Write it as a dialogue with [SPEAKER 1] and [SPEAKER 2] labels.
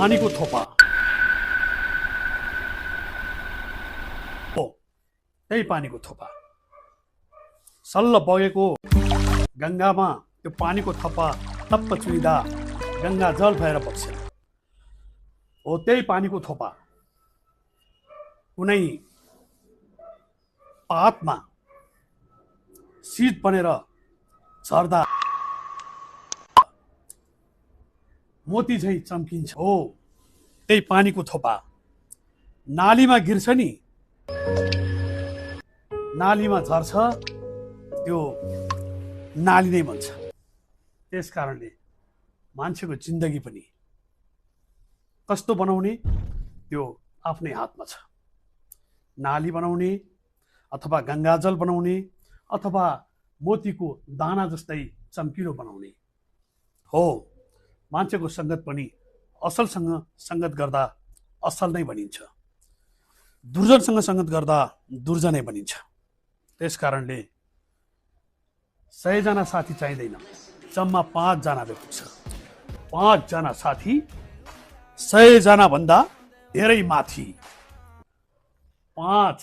[SPEAKER 1] पानीको थोपा हो, त्यही पानीको थोपा। सल्ल बगेको गङ्गामा त्यो पानीको थोपा टप्प चुइदा गङ्गा जल भएर बग्छ। हो त्यही पानीको थोपा कुनै पातमा शीत बनेर झर्दा मोती झैँ चम्किन्छ। हो त्यही पानीको थोपा नालीमा गिर्छ नि, नालीमा झर्छ, त्यो नाली नै बन्छ। त्यस कारणले मान्छेको जिन्दगी पनि कस्तो बनाउने त्यो आफ्नै हातमा छ। नाली बनाउने अथवा गङ्गाजल बनाउने अथवा मोतीको दाना जस्तै चम्किलो बनाउने हो। मान्छेको सङ्गत पनि असलसँग सङ्गत गर्दा असल नै बनिन्छ, दुर्जनसँग सङ्गत गर्दा दुर्जनै बनिन्छ। त्यस कारणले 100 जना साथी चाहिँदैन, जम्मा 5 जनाले पुग्छ। 5 जना साथी 100 जना भन्दा धेरै माथि। 5